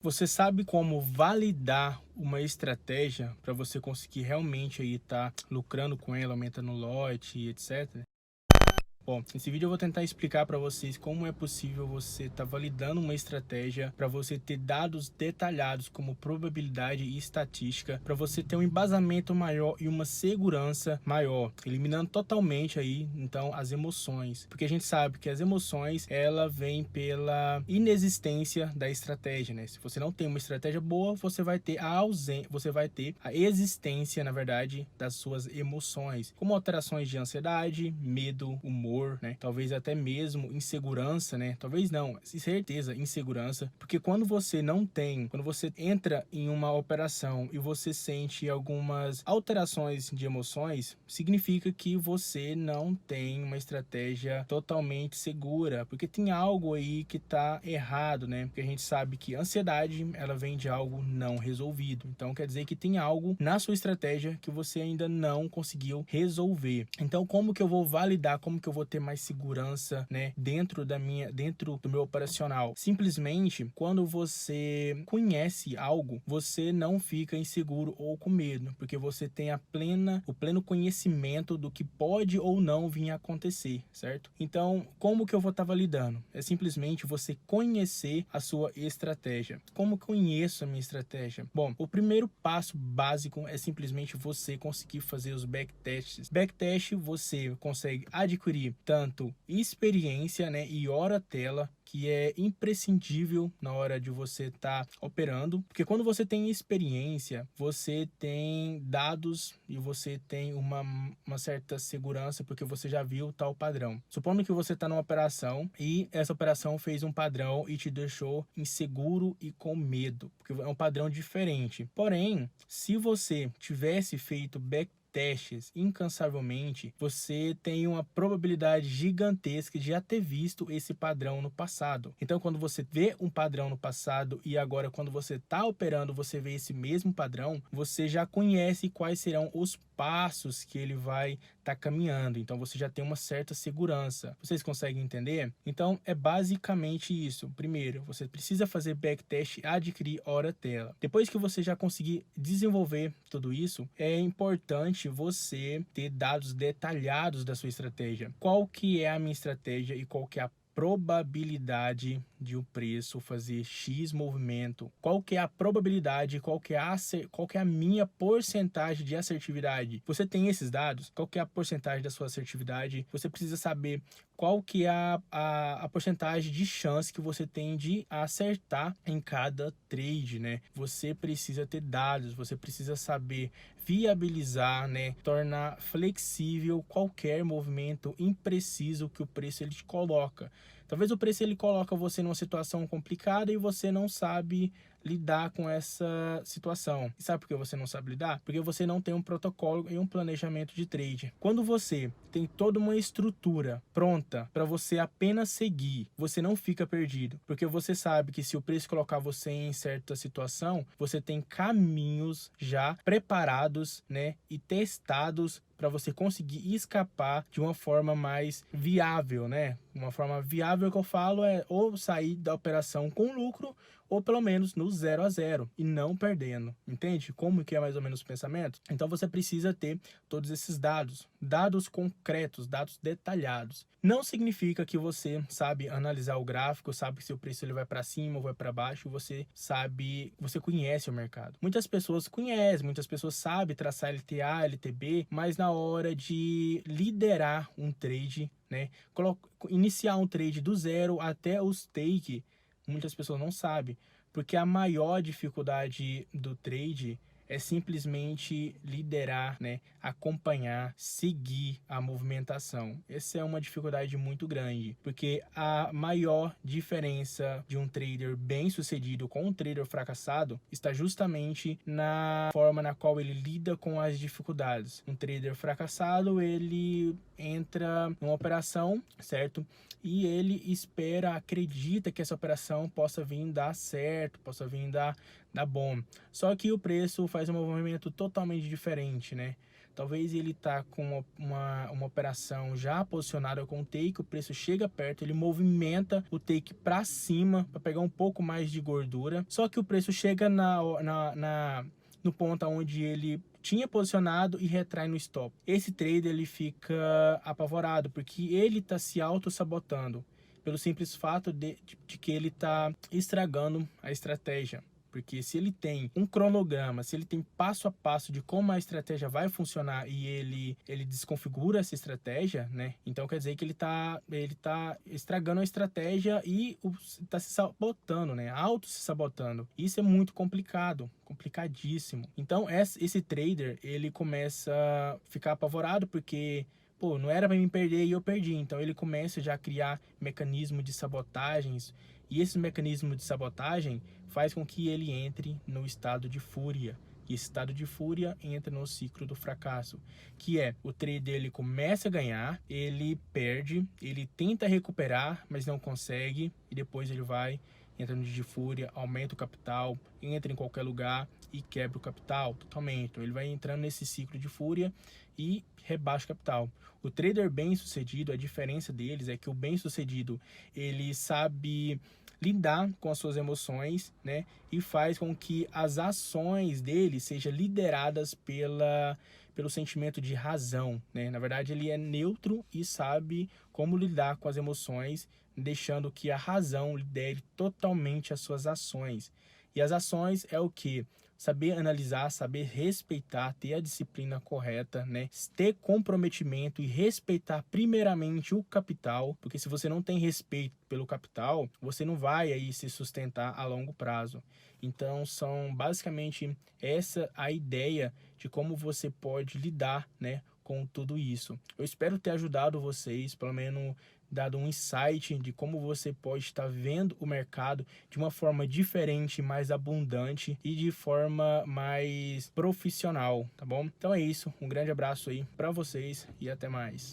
Você sabe como validar uma estratégia para você conseguir realmente aí estar lucrando com ela, aumentando o lote e etc? Bom, nesse vídeo eu vou tentar explicar para vocês como é possível você estar validando uma estratégia para você ter dados detalhados como probabilidade e estatística, para você ter um embasamento maior e uma segurança maior, eliminando totalmente aí então as emoções, porque a gente sabe que as emoções ela vem pela inexistência da estratégia, né? Se você não tem uma estratégia boa, você vai ter a ausência, você vai ter a existência, na verdade, das suas emoções, como alterações de ansiedade, medo, humor, né? Talvez até mesmo insegurança, né? Talvez não, certeza, insegurança, porque quando você não tem, quando você entra em uma operação e você sente algumas alterações de emoções, significa que você não tem uma estratégia totalmente segura, porque tem algo aí que tá errado, né? Porque a gente sabe que a ansiedade, ela vem de algo não resolvido. Então quer dizer que tem algo na sua estratégia que você ainda não conseguiu resolver. Então como que eu vou validar, como que eu vou ter mais segurança, né, dentro do meu operacional? Simplesmente, quando você conhece algo, você não fica inseguro ou com medo, porque você tem o pleno conhecimento do que pode ou não vir a acontecer, certo? Então, como que eu vou estar validando? É simplesmente você conhecer a sua estratégia. Como conheço a minha estratégia? Bom, o primeiro passo básico é simplesmente você conseguir fazer os backtests. Backtest você consegue adquirir tanto experiência, né, e hora tela, que é imprescindível na hora de você estar operando, porque quando você tem experiência, você tem dados e você tem uma certa segurança, porque você já viu tal padrão. Supondo que você está numa operação e essa operação fez um padrão e te deixou inseguro e com medo, porque é um padrão diferente. Porém, se você tivesse feito testes incansavelmente, você tem uma probabilidade gigantesca de já ter visto esse padrão no passado. Então, quando você vê um padrão no passado e agora quando você está operando, você vê esse mesmo padrão, você já conhece quais serão os passos que ele vai estar caminhando. Então, você já tem uma certa segurança. Vocês conseguem entender? Então, é basicamente isso. Primeiro, você precisa fazer backtest e adquirir hora tela. Depois que você já conseguir desenvolver tudo isso, é importante você ter dados detalhados da sua estratégia. Qual que é a minha estratégia e qual que é a probabilidade de o preço fazer X movimento, qual que é a probabilidade, qual que é a minha porcentagem de assertividade. Você tem esses dados? Qual que é a porcentagem da sua assertividade? Você precisa saber qual que é a porcentagem de chance que você tem de acertar em cada trade, né? Você precisa ter dados, você precisa saber viabilizar, né? Tornar flexível qualquer movimento impreciso que o preço ele te coloca. Talvez o preço ele coloca você numa situação complicada e você não sabe lidar com essa situação. E sabe por que você não sabe lidar? Porque você não tem um protocolo e um planejamento de trade. Quando você tem toda uma estrutura pronta para você apenas seguir, você não fica perdido, porque você sabe que se o preço colocar você em certa situação, você tem caminhos já preparados, né, e testados para você conseguir escapar de uma forma mais viável, né? Uma forma viável que eu falo é ou sair da operação com lucro ou pelo menos no 0 a 0 e não perdendo. Entende como que é mais ou menos o pensamento? Então você precisa ter todos esses dados concretos, dados detalhados. Não significa que você sabe analisar o gráfico, sabe se o preço ele vai para cima ou vai para baixo, você conhece o mercado. Muitas pessoas conhecem, muitas pessoas sabem traçar LTA, LTB, mas na hora de liderar um trade, né, iniciar um trade do zero até os take, muitas pessoas não sabem, porque a maior dificuldade do trade é simplesmente liderar, né, acompanhar, seguir a movimentação. Essa é uma dificuldade muito grande, porque a maior diferença de um trader bem-sucedido com um trader fracassado está justamente na forma na qual ele lida com as dificuldades. Um trader fracassado, ele entra numa operação, certo? E ele acredita que essa operação possa vir dar certo, possa vir dar bom. Só que o preço faz um movimento totalmente diferente, né? Talvez ele tá com uma operação já posicionada com o take, o preço chega perto, ele movimenta o take para cima para pegar um pouco mais de gordura, só que o preço chega no ponto onde ele tinha posicionado e retrai no stop. Esse trader ele fica apavorado porque ele está se auto-sabotando pelo simples fato de que ele está estragando a estratégia. Porque se ele tem um cronograma, se ele tem passo a passo de como a estratégia vai funcionar e ele desconfigura essa estratégia, né? Então quer dizer que ele tá estragando a estratégia e tá se sabotando, né? Auto se sabotando. Isso é muito complicado, complicadíssimo. Então esse trader, ele começa a ficar apavorado porque pô, não era para mim perder e eu perdi. Então ele começa já a criar mecanismos de sabotagens. E esse mecanismo de sabotagem faz com que ele entre no estado de fúria. E esse estado de fúria entra no ciclo do fracasso, que é o trader ele começa a ganhar, ele perde, ele tenta recuperar, mas não consegue, e depois ele vai entrando de fúria, aumenta o capital, entra em qualquer lugar e quebra o capital totalmente. Então ele vai entrando nesse ciclo de fúria e rebaixa o capital. O trader bem-sucedido, a diferença deles é que o bem-sucedido, ele sabe lidar com as suas emoções, né? E faz com que as ações dele sejam lideradas pelo sentimento de razão, né? Na verdade, ele é neutro e sabe como lidar com as emoções, deixando que a razão lidere totalmente as suas ações. E as ações é o que? Saber analisar, saber respeitar, ter a disciplina correta, né? Ter comprometimento e respeitar primeiramente o capital, porque se você não tem respeito pelo capital, você não vai aí se sustentar a longo prazo. Então são basicamente essa a ideia de como você pode lidar, né, com tudo isso. Eu espero ter ajudado vocês, pelo menos dado um insight de como você pode estar vendo o mercado de uma forma diferente, mais abundante e de forma mais profissional, tá bom? Então é isso, um grande abraço aí para vocês e até mais.